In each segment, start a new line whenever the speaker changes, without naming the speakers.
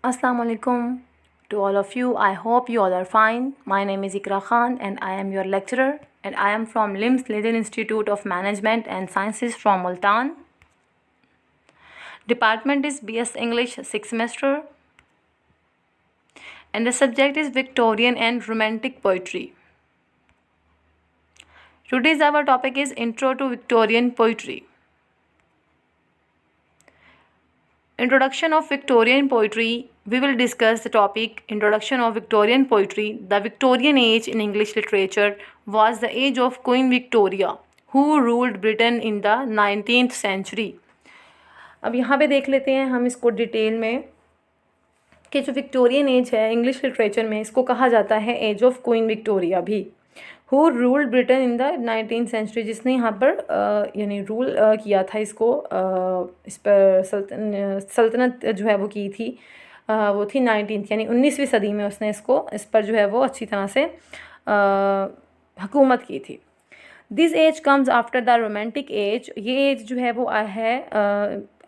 Assalamu alaikum to all of you. I hope you all are fine. My name is Ikra Khan and I am your lecturer, and I am from LIMS Legal Institute of Management and Sciences from Multan. Department is BS English 6th semester and the subject is Victorian and Romantic Poetry. Today's our topic is Intro to Victorian Poetry. Introduction of Victorian Poetry. We will discuss the topic Introduction of Victorian Poetry. The Victorian age in English literature was the age of Queen Victoria, who ruled Britain in the 19th century. अब यहाँ पे देख लेते हैं हम इसको detail में कि जो विक्टोरियन एज है इंग्लिश लिटरेचर में इसको कहा जाता है एज ऑफ क्वीन विक्टोरिया भी, who ruled Britain in the 19th century, जिसने यहाँ पर यानी रूल किया था इसको इस पर सल्तनत जो है वो की थी, वो थी 19th यानी 19वीं सदी में उसने इस पर जो है वो अच्छी तरह से हुकूमत की थी. This age comes after the romantic age. ये एज जो है वो है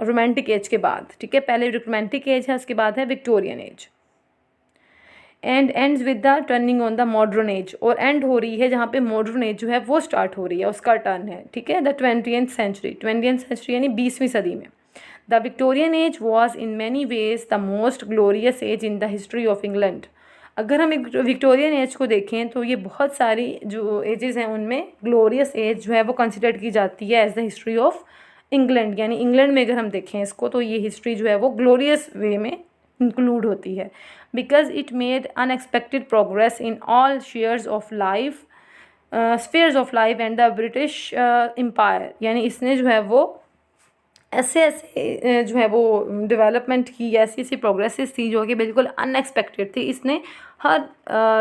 रोमांटिक एज के बाद. ठीक है, पहले रोमांटिक एज है, उसके बाद है Victorian age. And ends with the turning on the modern age, और एंड हो रही है जहाँ पे मॉडर्न एज जो है वो स्टार्ट हो रही है, उसका टर्न है. ठीक है, द 20th सेंचुरी यानी 20वीं सदी में. The Victorian age was in many ways the most glorious age in the history of England. अगर हम विक्टोरियन एज को देखें तो ये बहुत सारी जो एजेस हैं उनमें ग्लोरियस एज जो है वो कंसिडर की जाती है as the history of England. यानी इंग्लैंड में अगर हम देखें इसको तो ये हिस्ट्री जो है वो ग्लोरियस वे में इंक्लूड होती है, because it made unexpected progress in all spheres of life and the British empire. यानी इसने जो है वो ऐसे जो है वो डेवलपमेंट की, ऐसी ऐसी प्रोग्रेसेस थी जो कि बिल्कुल अनएक्सपेक्टेड थी. इसने हर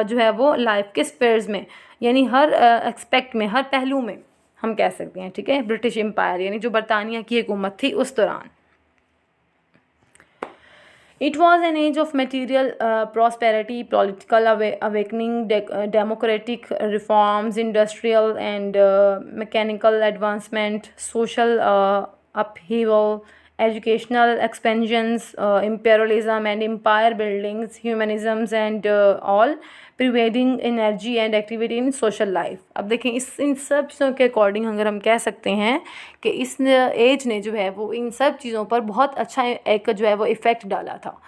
जो है वो लाइफ के स्पेयर्स में यानी हर एक्सपेक्ट में, हर पहलू में हम कह सकते हैं. ठीक है, ब्रिटिश एम्पायर यानी जो बरतानिया की हुकूमत थी उस दौरान. It was an age of material prosperity, political awakening, democratic reforms, industrial and mechanical advancement, social upheaval, educational expansions, imperialism and empire buildings, humanisms and all pervading energy and activity in social life. अब देखें इन सब चीज़ों के according अगर हम कह सकते हैं कि इस एज ने जो है वो इन सब चीज़ों पर बहुत अच्छा एक जो है वो इफ़ेक्ट डाला था.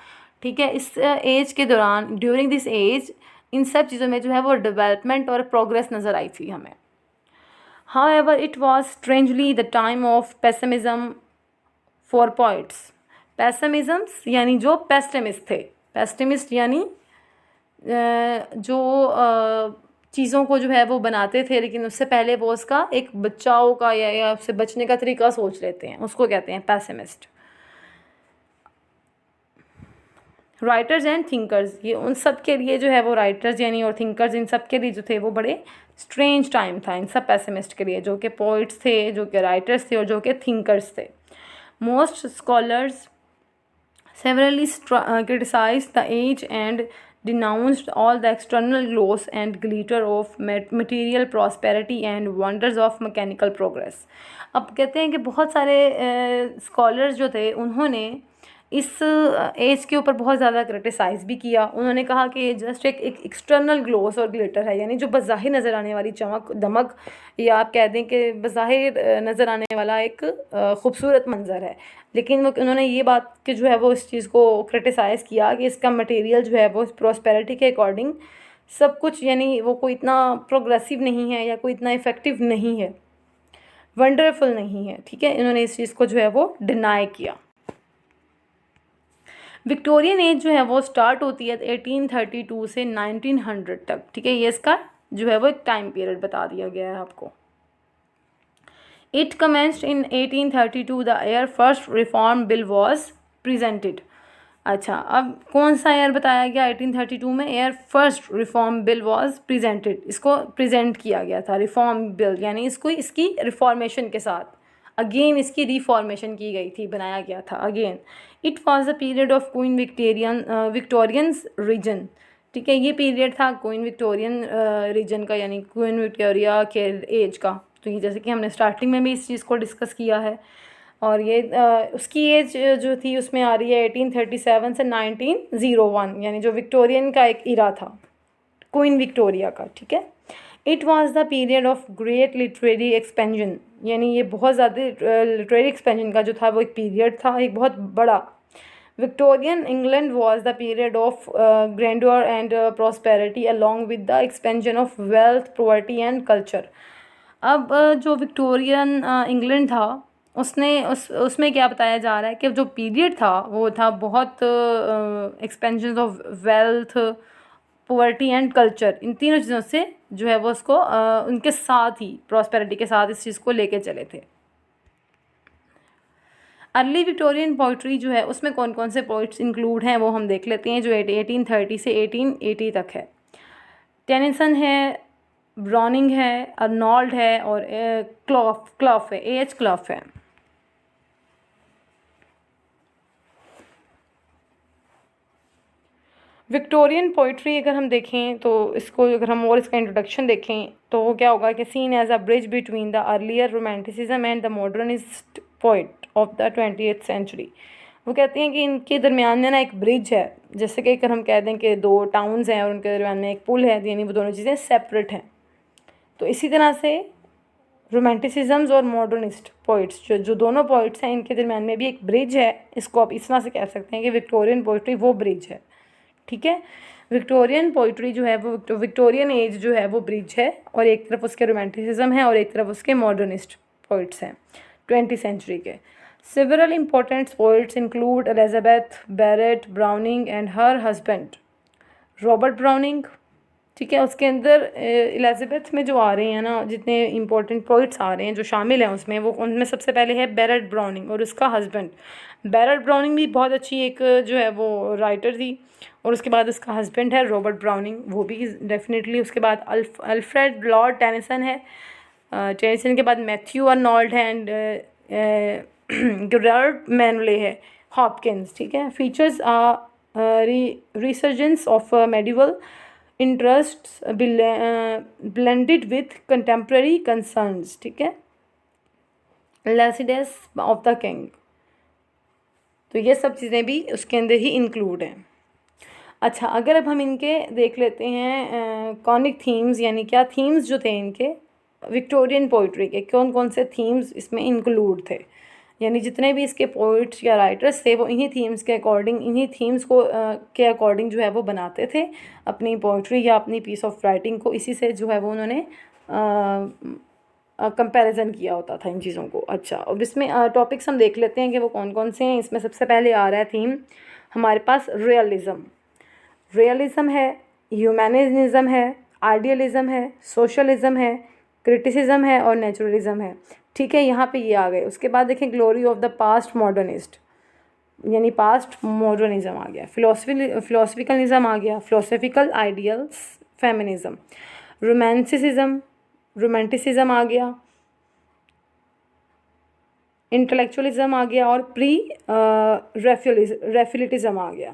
ठीक है, इस एज के दौरान ड्यूरिंग दिस एज इन सब चीज़ों में जो है वो डेवलपमेंट और प्रोग्रेस नज़र आई थी हमें. However it was strangely the time of pessimism for poets. Pessimism यानी जो पेसिमिस्ट थे, पेसिमिस्ट यानी जो चीज़ों को जो है वो बनाते थे लेकिन उससे पहले वो उसका एक बचाव का या उससे बचने का तरीका सोच लेते हैं, उसको कहते हैं पेसिमिस्ट. राइटर्स एंड थिंकर्स, ये उन सब के लिए जो है वो राइटर्स यानी और थिंकर्स इन सब के लिए जो थे वो बड़े स्ट्रेंज टाइम था इन सब पेसिमिस्ट के लिए, जो कि पोइट्स थे, जो कि राइटर्स थे और जो कि थिंकर्स थे. Most scholars severally criticized the age and denounced all the external gloss and glitter of material prosperity and wonders of mechanical progress. अब कहते हैं कि बहुत सारे स्कॉलर्स जो थे उन्होंने इस एज के ऊपर बहुत ज़्यादा क्रिटिसाइज़ भी किया. उन्होंने कहा कि ये जस्ट एक एक्सटर्नल ग्लोस और ग्लिटर है, यानी जो बज़ाहिर नज़र आने वाली चमक दमक, या आप कह दें कि बज़ाहिर नज़र आने वाला एक ख़ूबसूरत मंज़र है. लेकिन वो उन्होंने ये बात कि जो है वो इस चीज़ को क्रिटिसाइज़ किया कि इसका मटेरियल जो है वो प्रॉस्पेरिटी के अकॉर्डिंग सब कुछ यानी वो कोई इतना प्रोग्रेसिव नहीं है या कोई इतना इफ़ेक्टिव नहीं है, वंडरफुल नहीं है. ठीक है, इन्होंने इस चीज़ को जो है वो डिनाई किया. विक्टोरियन एज जो है वो स्टार्ट होती है 1832 से 1900 तक. ठीक है, ये इसका जो है वो एक टाइम पीरियड बता दिया गया है आपको. It commenced in 1832 the year first reform bill was presented. अच्छा, अब कौन सा ईयर बताया गया 1832 में? Year first reform bill was presented. इसको प्रेजेंट किया गया था रिफॉर्म बिल, यानी इसको इसकी रिफॉर्मेशन के साथ अगेन इसकी रिफॉर्मेशन की गई थी, बनाया गया था again. It was the period of Queen Victorians region. ठीक है, ये पीरियड था क्वीन विक्टोरियन रीजन का, यानी क्वीन विक्टोरिया के एज का. तो ये जैसे कि हमने स्टार्टिंग में भी इस चीज़ को डिस्कस किया है. और ये उसकी एज जो थी उसमें आ रही है 1837 से 1901, यानी जो विक्टोरियन का एक इरा था, क्वीन विक्टोरिया का, ठीक है। It was the period of great literary expansion, यानी ये बहुत ज़्यादा लिटरेरी एक्सपेंशन का जो था वो एक पीरियड था, एक बहुत बड़ा। Victorian England was the period of grandeur and prosperity along with the expansion of wealth, poverty and culture. अब जो विक्टोरियन इंग्लैंड था उसमें क्या बताया जा रहा है कि जो पीरियड था वो था बहुत expansion of wealth, poverty and culture, इन तीनों चीज़ों से जो है वो उसको उनके साथ ही प्रॉस्पेरिटी के साथ इस चीज़ को लेके चले थे। अर्ली विक्टोरियन पोइट्री जो है उसमें कौन कौन से पोइट्स इंक्लूड हैं वो हम देख लेते हैं, जो 1830 से 1880 तक है। टेनिसन है, ब्राउनिंग है, अर्नोल्ड है और क्लॉफ है, एच क्लॉफ है। विक्टोरियन पोइट्री अगर हम देखें तो इसको अगर हम और इसका इंट्रोडक्शन देखें तो वो क्या होगा कि seen as a bridge between the earlier romanticism and the modernist poet of the 20th century. वो कहते हैं कि इनके दरमियान में ना एक ब्रिज है, जैसे कि अगर हम कह दें कि दो टाउन्स हैं और उनके दरमियान में एक पुल है, यानी वो दोनों चीज़ें सेपरेट हैं। तो इसी तरह से रोमांटिसिज्म्स और मॉडर्निस्ट पोइट्स जो दोनों पोइट्स हैं इनके दरमियान में भी एक ब्रिज है। इसको आप इस तरह से कह सकते हैं कि विक्टोरियन पोइट्री वो ब्रिज है, ठीक है। विक्टोरियन पोइट्री जो है वो विक्टोरियन एज जो है वो ब्रिज है, और एक तरफ उसके रोमांटिसिज्म है और एक तरफ उसके मॉडर्निस्ट पोइट्स हैं 20th सेंचुरी के। Several important poets include Elizabeth Barrett Browning and her husband Robert Browning, ठीक है। उसके अंदर एलिजाबेथ में जो आ रहे हैं ना, जितने इम्पोर्टेंट पोइट्स आ रहे हैं जो शामिल हैं उसमें, वो उनमें सबसे पहले है बैरेट ब्राउनिंग और उसका हस्बैंड। बैरेट ब्राउनिंग भी बहुत अच्छी एक जो है वो राइटर थी, और उसके बाद उसका हस्बैंड है रॉबर्ट ब्राउनिंग, वो भी डेफिनेटली। उसके बाद अल्फ्रेड लॉर्ड टेनिसन है, टेनिसन के बाद मैथ्यू अर्नोल्ड है एंड गेराल्ड मैनले है, हॉपकिंस, ठीक है। Features resurgence of medieval interests blended with contemporary concerns, ठीक है। लेसिडस ऑफ द किंग, तो ये सब चीज़ें भी उसके अंदर ही इंक्लूड हैं। अच्छा, अगर अब हम इनके देख लेते हैं कॉनिक थीम्स, यानी क्या थीम्स जो थे इनके विक्टोरियन पोइट्री के, कौन कौन से थीम्स इसमें इंक्लूड थे, यानी जितने भी इसके पोइट्स या राइटर्स थे वो इन्हीं थीम्स के अकॉर्डिंग, इन्हीं थीम्स को के अकॉर्डिंग जो है वो बनाते थे अपनी पोइट्री या अपनी पीस ऑफ राइटिंग को, इसी से जो है वो उन्होंने कंपैरिजन किया होता था इन चीज़ों को। अच्छा, अब इसमें टॉपिक्स हम देख लेते हैं कि वो कौन कौन से हैं। इसमें सबसे पहले आ रहा है थीम हमारे पास रियलिज़म। रियलिज़म है, ह्यूमैनिज़म है, आइडियलिज़म है, सोशलिज़म है, क्रिटिसिज्म है और नेचुरलिज़म है, ठीक है। यहाँ पे ये आ गए। उसके बाद देखें glory of the past modernist, यानी पास्ट मॉडर्निज्म आ गया। फिलोसफिकलिज्म आ गया, फिलोसफिकल आइडियल्स, फेमिनिज्म, रोमांटिसिज्म आ गया, इंटेलेक्चुअलिज्म आ गया और प्री रेफिलिटिज्म आ गया।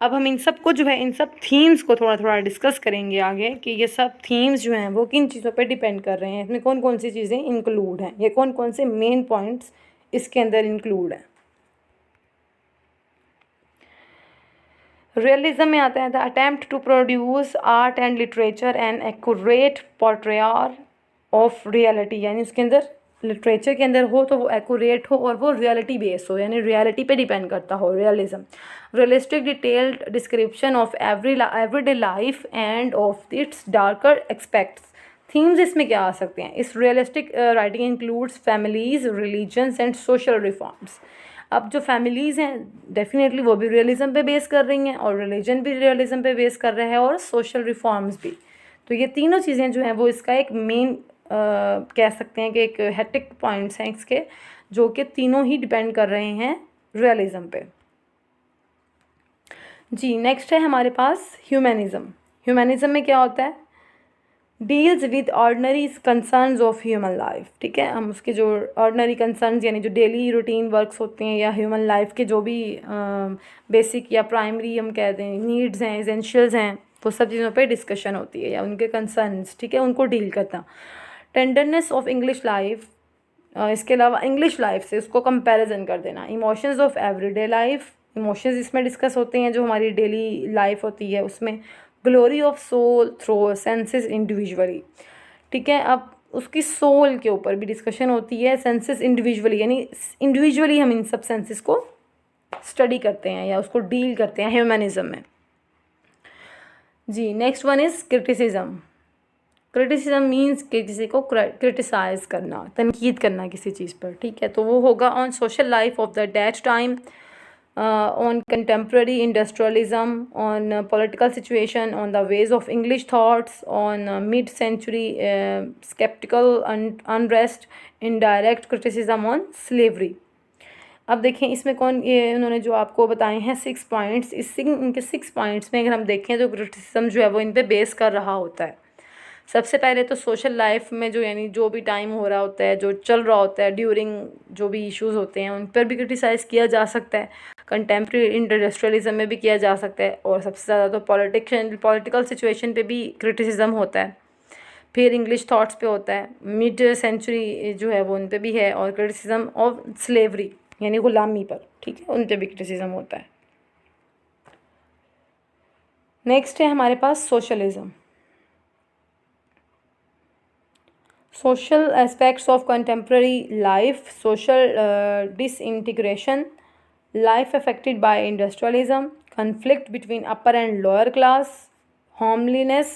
अब हम इन सब को जो है, इन सब थीम्स को थोड़ा थोड़ा डिस्कस करेंगे आगे कि ये सब थीम्स जो हैं वो किन चीज़ों पे डिपेंड कर रहे हैं, इसमें कौन कौन सी चीज़ें इंक्लूड हैं, ये कौन कौन से मेन पॉइंट्स इसके अंदर इंक्लूड हैं। रियलिज्म में आता है the attempt to produce art and literature and accurate portrayal of reality, यानी उसके अंदर लिटरेचर के अंदर हो तो वो एक्यूरेट हो और वो रियलिटी बेस हो, यानी रियलिटी पे डिपेंड करता हो। Realism realistic detailed description of everyday life end of its darker aspects. Themes इसमें क्या आ सकते हैं, इस realistic writing includes families, religions and social reforms. अब जो फैमिलीज़ हैं डेफिनेटली वो भी रियलिज़म पे बेस कर रही हैं और रिलीजन भी रियलिज़म पे बेस कर रहे हैं और सोशल रिफॉर्म्स भी। तो ये तीनों चीज़ें जो हैं वो इसका एक मेन कह सकते हैं कि एक हेटिक पॉइंट्स हैं इसके, जो कि तीनों ही डिपेंड कर रहे हैं रियलिज़म पे। जी, नेक्स्ट है हमारे पास ह्यूमैनिज़म। ह्यूमैनिज़म में क्या होता है, deals with ordinary concerns of human life, ठीक है। हम उसके जो ऑर्डनरी कंसर्न्स यानी जो डेली रूटीन वर्क्स होते हैं या ह्यूमन लाइफ के जो भी बेसिक या प्राइमरी हम कहते हैं नीड्स हैं, एसेंशियल्स हैं, वो सब चीज़ों पे डिस्कशन होती है या उनके कंसर्न्स, ठीक है, उनको डील करता। टेंडरनेस ऑफ इंग्लिश लाइफ इसके अलावा इंग्लिश लाइफ से उसको कंपैरिजन कर देना। Emotions of everyday life, emotions इसमें डिस्कस होते हैं जो हमारी डेली लाइफ होती है उसमें। Glory of soul through senses individually, ठीक है। अब उसकी सोल के ऊपर भी डिस्कशन होती है, सेंसेस इंडिविजुअली, यानी इंडिविजुअली हम इन सब सेंसेस को स्टडी करते हैं या उसको डील करते हैं ह्यूमनिज्म में। जी next one is criticism. Criticism means कि किसी को क्रिटिसाइज करना, तनकीद करना किसी चीज़ पर, ठीक है। तो वो होगा on social life of the that time, on contemporary industrialism, on political situation, on the ways of English thoughts, on mid century sceptical unrest, indirect criticism on slavery. अब देखें इसमें कौन, ये उन्होंने जो आपको बताए हैं 6 पॉइंट्स, इनके 6 पॉइंट्स में अगर हम देखें तो क्रिटिसिज्म जो है वो इन पे बेस कर रहा होता है। सबसे पहले तो सोशल लाइफ में जो यानी जो भी टाइम हो रहा होता है, जो चल रहा होता है ड्यूरिंग, जो भी इश्यूज होते हैं उन पर भी क्रिटिसाइज़ किया जा सकता है। कंटेम्प्रेरी इंडस्ट्रियलिज्म में भी किया जा सकता है, और सबसे ज़्यादा तो पॉलिटिकल सिचुएशन पे भी क्रिटिसिज्म होता है। फिर इंग्लिश थॉट्स पे होता है, मिड सेंचुरी जो है वो उन पे भी है, और क्रिटिसिज्म ऑफ स्लेवरी यानी गुलामी पर, ठीक है, उन पे भी क्रिटिसिज्म होता है। नेक्स्ट है हमारे पास socialism. Social aspects of contemporary life, social disintegration, life affected by industrialism, conflict between upper and lower class, homeliness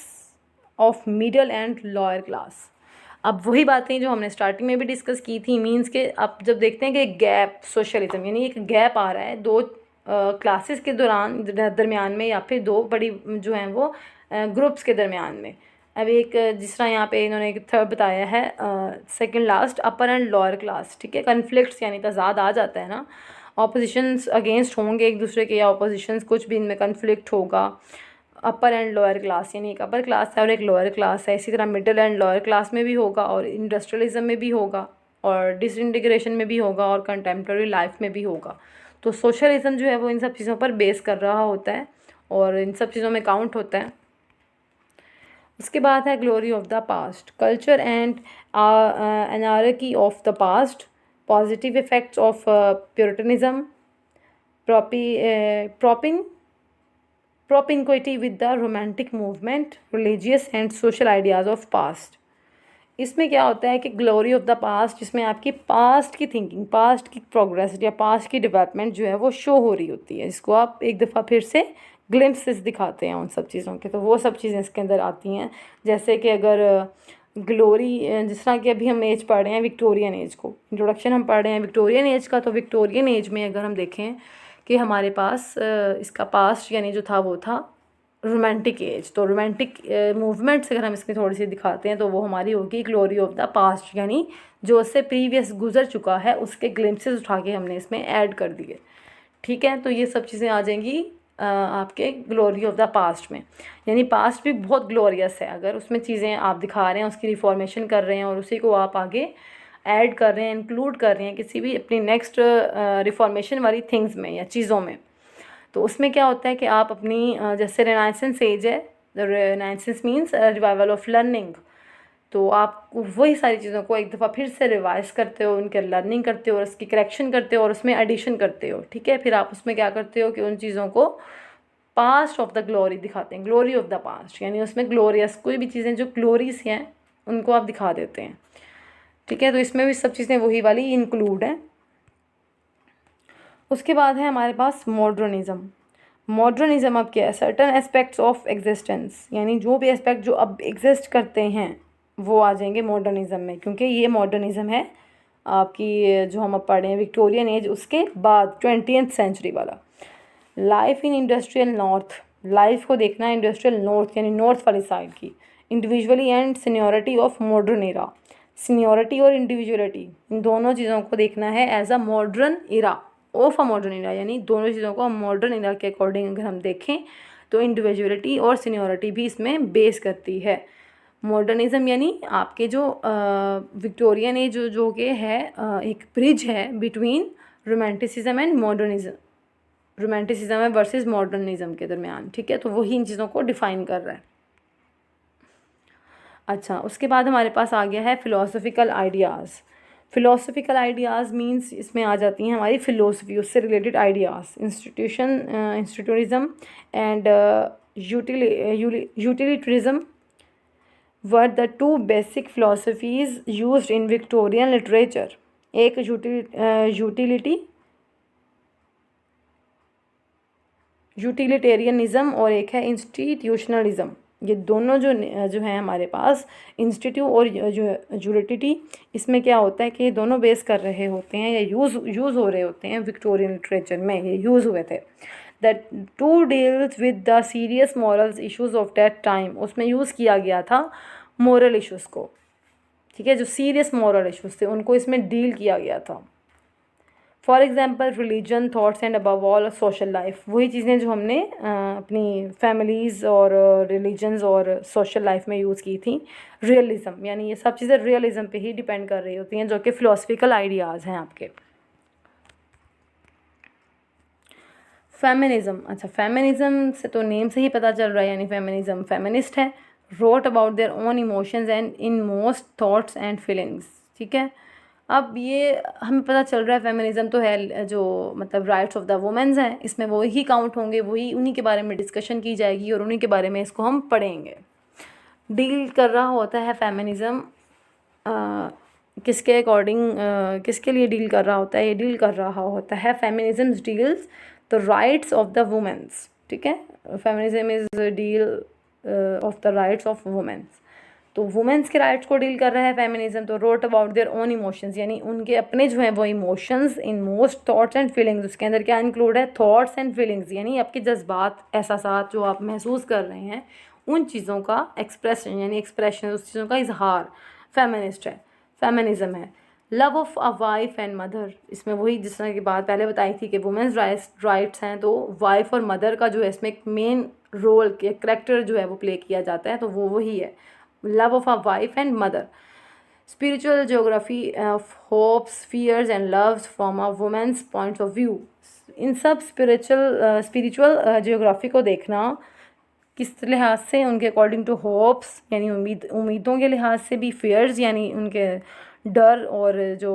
of middle and lower class। अब वही बातें जो हमने स्टार्टिंग में भी डिस्कस की थी, मीन्स के अब जब देखते हैं कि गैप, सोशलिज्म यानी एक गैप आ रहा है दो क्लासेस के दरमियान में, या फिर दो बड़ी जो हैं वो ग्रुप्स के दरमियान में। अब एक जिस तरह यहाँ पे इन्होंने एक थर्ड बताया है, second last, upper and lower class, ठीक है। कन्फ्लिक्ट्स यानी तजाद आ जाता है ना, ऑपोजिशंस अगेंस्ट होंगे एक दूसरे के, या ऑपोजिशंस कुछ भी इनमें कन्फ्लिक्ट होगा। अपर एंड लोअर क्लास यानी एक अपर क्लास है और एक लोअर क्लास है, इसी तरह मिडिल एंड लोअर क्लास में भी होगा, और इंडस्ट्रियलिज्म में भी होगा, और डिसइंटीग्रेशन में भी होगा, और कंटेम्प्रेरी लाइफ में भी होगा। तो सोशलिज्म जो है वो इन सब चीज़ों पर बेस कर रहा होता है और इन सब चीज़ों में काउंट होता है। उसके बाद है glory of the past, culture and anarchy of the past, positive effects of puritanism, propinquity with the romantic movement, religious and social ideas of past। इसमें क्या होता है कि ग्लोरी ऑफ द पास्ट, जिसमें आपकी पास्ट की थिंकिंग, पास्ट की progress या पास्ट की डेवलपमेंट जो है वो शो हो रही होती है, जिसको आप एक दफ़ा फिर से ग्लिम्पसेस दिखाते हैं उन सब चीज़ों के, तो वो सब चीज़ें इसके अंदर आती हैं। जैसे कि अगर ग्लोरी, जिस तरह कि अभी हम एज पढ़ रहे हैं विक्टोरियन एज को, इंट्रोडक्शन हम पढ़ रहे हैं विक्टोरियन एज का, तो विक्टोरियन एज में अगर हम देखें कि हमारे पास इसका पास्ट यानी जो था वो था रोमांटिक एज, तो रोमांटिक मूवमेंट्स अगर हम इसमें थोड़ी सी दिखाते हैं तो वो हमारी होगी ग्लोरी ऑफ द पास्ट, यानी जो उससे प्रीवियस गुजर चुका है उसके ग्लिम्पसेस उठा के हमने इसमें ऐड कर दिए, ठीक है। तो ये सब चीज़ें आ जाएंगी आपके ग्लोरी ऑफ द पास्ट में, यानी पास्ट भी बहुत ग्लोरियस है, अगर उसमें चीज़ें आप दिखा रहे हैं, उसकी रिफॉर्मेशन कर रहे हैं और उसी को आप आगे ऐड कर रहे हैं, इंक्लूड कर रहे हैं किसी भी अपनी नेक्स्ट रिफॉर्मेशन वाली थिंग्स में या चीज़ों में, तो उसमें क्या होता है कि आप अपनी जैसे रेनाइसेंस एज है, Renaissance means revival of learning, तो आप वही सारी चीज़ों को एक दफ़ा फिर से रिवाइज करते हो, उनके लर्निंग करते हो और उसकी करेक्शन करते हो और उसमें एडिशन करते हो, ठीक है। फिर आप उसमें क्या करते हो कि उन चीज़ों को पास्ट ऑफ द ग्लोरी दिखाते हैं, ग्लोरी ऑफ द पास्ट, यानी उसमें ग्लोरियस कोई भी चीज़ें जो ग्लोरीज हैं उनको आप दिखा देते हैं, ठीक है। तो इसमें भी सब चीज़ें वही वाली इंक्लूड हैं। उसके बाद है हमारे पास मॉडर्निज़म। मॉडर्निज़म अब क्या है, सर्टन एस्पेक्ट्स ऑफ एग्जिस्टेंस, यानी जो भी एस्पेक्ट जो अब एग्जिस्ट करते हैं वो आ जाएंगे मॉडर्निज़म में, क्योंकि ये मॉडर्निज़म है आपकी जो हम अब पढ़ रहे हैं विक्टोरियन एज, उसके बाद 20th सेंचुरी वाला। Life in industrial north, life को देखना है इंडस्ट्रियल नॉर्थ यानी नॉर्थ वाली साइड की। Individually and seniority of modern era, seniority और इंडिविजुअलिटी इन दोनों चीज़ों को देखना है as a modern era of a modern era, यानी दोनों चीज़ों को मॉडर्न एरा के अकॉर्डिंग अगर हम देखें तो इंडिविजुअलिटी और सीनियोरिटी भी इसमें बेस करती है। मॉडर्निज़म यानी आपके जो विक्टोरियन एज जो कि है एक ब्रिज है between romanticism and modernism, romanticism है वर्सेस मॉडर्निज्म के दरमियान, ठीक है। तो वही इन चीज़ों को डिफ़ाइन कर रहा है। अच्छा, उसके बाद हमारे पास आ गया है philosophical ideas. Philosophical ideas means इसमें आ जाती हैं हमारी फ़िलोसफी, उससे related ideas, institutionism and utilitarianism were the two basic philosophies used in Victorian literature. एक यूटिलिटेरियनिज़म और एक है इंस्टीट्यूशनलिज़म। ये दोनों जो हैं हमारे पास, इंस्टीट्यूट और जो यूटिलिटी, इसमें क्या होता है कि ये दोनों बेस कर रहे होते हैं या यूज़ हो रहे होते हैं विक्टोरियन लिटरेचर में, ये यूज़ हुए थे। That to deals with the serious morals issues of that time, उसमें यूज़ किया गया था मॉरल इश्यूज़ को, ठीक है, जो सीरियस मॉरल इश्यूज़ थे उनको इसमें डील किया गया था। For example religion, thoughts and above all social life, वही चीज़ें जो हमने अपनी फैमिलीज़ और रिलीजन्स और सोशल लाइफ में यूज़ की थी। रियलिज़म, यानी ये सब चीज़ें रियलिज़म पे ही डिपेंड कर रही होती हैं, जो कि फ़िलोसफिकल आइडियाज़ हैं आपके। फेमिनिज़म, अच्छा फेमिनिज़म से तो नेम से ही पता चल रहा है, यानी फेमिनिज़म फेमिनिस्ट है। Road about their own emotions and in most thoughts and feelings, ठीक है। अब ये हमें पता चल रहा है फेमिनिज़म तो है जो मतलब राइट्स ऑफ द वुमेन्स हैं, इसमें वो ही काउंट होंगे, वही उन्हीं के बारे में डिस्कशन की जाएगी और उन्हीं के बारे में इसको हम पढ़ेंगे। डील कर रहा होता है फेमिनिज़म किसके अकॉर्डिंग, किसके लिए डील कर रहा होता है, ये डील कर रहा होता है feminism deals the rights of the women's, ठीक है। Feminism is deal of the rights of women's, तो वुमेन्स के राइट्स को डील कर रहा है फेमिनिज़म। तो wrote about their own emotions, यानी उनके अपने जो हैं वो emotions in most thoughts and feelings, उसके अंदर क्या इंक्लूड है, थॉट्स एंड फीलिंग्स, यानी आपके जज्बात, एहसासात जो आप महसूस कर रहे हैं, उन चीज़ों का एक्सप्रेशन, यानी एक्सप्रेशन, उस चीज़ों का इजहार फेमिनिस्ट है, फेमिनिज़म है। Love of a wife and mother, इसमें वही जिस तरह की बात पहले बताई थी कि वुमेन्स राइट्स हैं, तो वाइफ और मदर का जो है इसमें एक मेन रोल, करेक्टर जो है वो प्ले किया जाता है, तो वो वही है, love of a wife and mother. Spiritual geography of hopes, fears and loves from a woman's point of view. इन सब स्पिरिचुअल जियोग्राफी को देखना किस लिहाज से, उनके अकॉर्डिंग टू होप्स यानी उम्मीदों के लिहाज से भी, फेयर्स यानी उनके डर और जो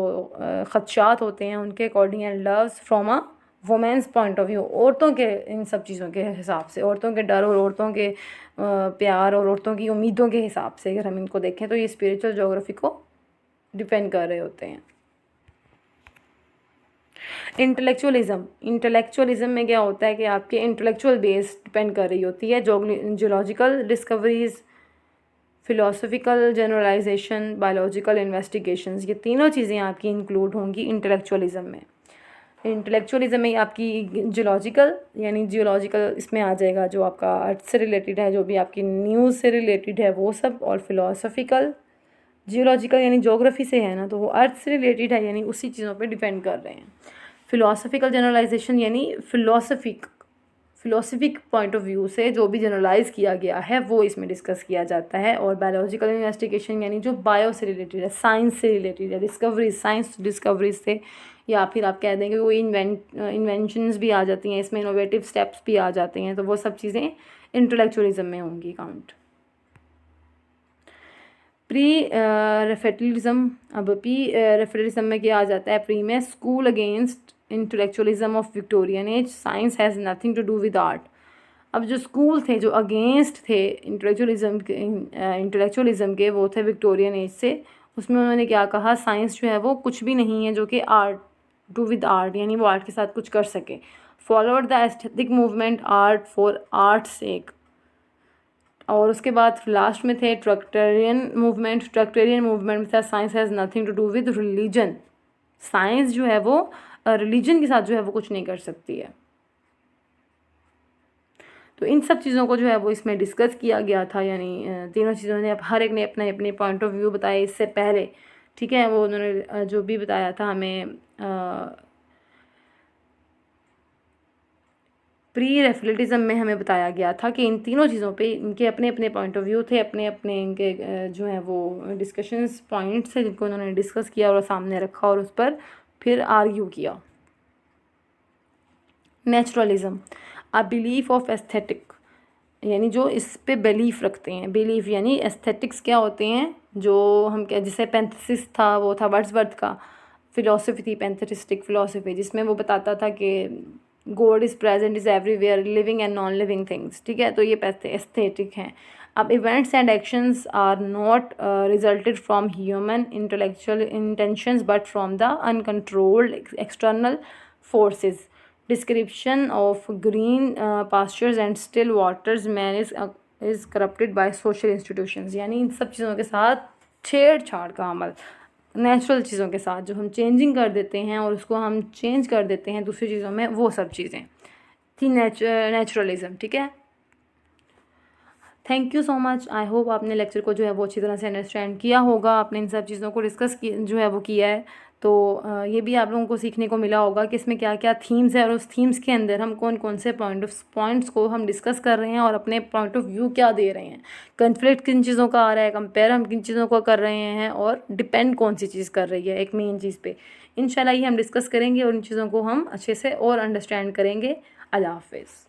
खदशात होते हैं उनके according, and loves from a women's point of view, औरतों के इन सब चीज़ों के हिसाब से, औरतों के डर और औरतों के प्यार और औरतों की उम्मीदों के हिसाब से अगर हम इनको देखें तो ये स्पिरिचुअल ज्योग्राफी को डिपेंड कर रहे होते हैं। इंटेलेक्चुअलिज्म में क्या होता है कि आपके इंटेलेक्चुअल बेस डिपेंड कर रही होती है, geological discoveries, philosophical generalization, biological investigations, ये तीनों चीज़ें आपकी इंक्लूड होंगी इंटेलेक्चुअलिज्म में। इंटेलेक्चुअलिज्म में आपकी जियोलॉजिकल, यानी जियोलॉजिकल इसमें आ जाएगा जो आपका अर्थ से रिलेटेड है, जो भी आपकी न्यूज़ से रिलेटेड है वो सब, और फिलोसफिकल, जियोलॉजिकल यानी ज्योग्राफी से है ना, तो वो अर्थ से रिलेटेड है, यानी उसी चीज़ों पे डिपेंड कर रहे हैं। फिलोसफिकल जनरलाइजेशन यानी फिलोसफिक पॉइंट ऑफ व्यू से जो भी जनरलाइज किया गया है वो इसमें डिस्कस किया जाता है। और बायोलॉजिकल इन्वेस्टिगेशन यानी जो बायो से रिलेटेड है, साइंस से रिलेटेड है, डिस्कवरीज, साइंस डिस्कवरीज से, या फिर आप कह देंगे वो इन्वेंशंस भी आ जाती हैं इसमें, इनोवेटिव स्टेप्स भी आ जाते हैं, तो वो सब चीज़ें इंटेलेक्चुअलिज्म में होंगी काउंट। प्री रेफेटलिज्म, अब रेफेटलिज्म में क्या आ जाता है, प्री में school against intellectualism of Victorian age, science has nothing to do with art. अब जो स्कूल थे जो अगेंस्ट थे इंटेलेक्चुअलिज्म के, वो थे विक्टोरियन एज से, उसमें उन्होंने क्या कहा, साइंस जो है वो कुछ भी नहीं है जो कि आर्ट डू विद आर्ट, यानी वो आर्ट के साथ कुछ कर सके। Followed the aesthetic movement art for art sake, और उसके बाद लास्ट में थे ट्रक्टेरियन मूवमेंट में था science has nothing to do with religion, science जो है वो रिलीजन के साथ जो है वो कुछ नहीं कर सकती है। तो इन सब चीज़ों को जो है वो इसमें डिस्कस किया गया था, यानी तीनों चीज़ों ने हर एक ने अपने अपने पॉइंट ऑफ व्यू बताए इससे पहले, ठीक है। वो उन्होंने जो भी बताया था हमें प्री रेफिलिटिज्म में हमें बताया गया था कि इन तीनों चीज़ों पे इनके अपने अपने पॉइंट ऑफ व्यू थे, अपने अपने इनके जो है वो डिस्कशंस पॉइंट्स थे जिनको उन्होंने डिस्कस किया और सामने रखा और उस पर फिर आर्ग्यू किया। Naturalism, a belief of aesthetic, यानी जो इस पे बिलीफ रखते हैं। बिलीफ यानी एस्थेटिक्स क्या होते हैं, जो हम क्या, जैसे पैंथेसिस था, वो था वर्ड्सवर्थ का फिलॉसफी थी, पैंथेटिस्टिक फिलॉसफी, जिसमें वो बताता था कि God is present is everywhere, living and non living things, ठीक है। तो ये एस्थेटिक हैं। अब events and actions are not resulted from human intellectual intentions but from the uncontrolled external forces. Description of green pastures and still waters man is corrupted by social institutions. यानी इन सब चीज़ों के साथ छेड़छाड़ का अमल, नेचुरल चीज़ों के साथ जो हम चेंजिंग कर देते हैं और उसको हम चेंज कर देते हैं दूसरी चीज़ों में, वो सब चीज़ें थी नेचुरलिज्म, ठीक है। Thank you so much. I hope आपने लेक्चर को जो है वो अच्छी तरह से अंडरस्टैंड किया होगा, आपने इन सब चीज़ों को डिस्कस जो है वो किया है। तो ये भी आप लोगों को सीखने को मिला होगा कि इसमें क्या क्या थीम्स है और उस थीम्स के अंदर हम कौन कौन से पॉइंट्स को हम डिस्कस कर रहे हैं और अपने पॉइंट ऑफ व्यू क्या दे रहे हैं। कन्फ्लिक्ट किन चीज़ों का आ रहा है, कंपेयर हम किन चीज़ों को कर रहे हैं, और डिपेंड कौन सी चीज़ कर रही है एक मेन चीज़ पे। इंशाल्लाह ये हम डिस्कस करेंगे और इन चीज़ों को हम अच्छे से और अंडरस्टैंड करेंगे। अल्लाह हाफिज़।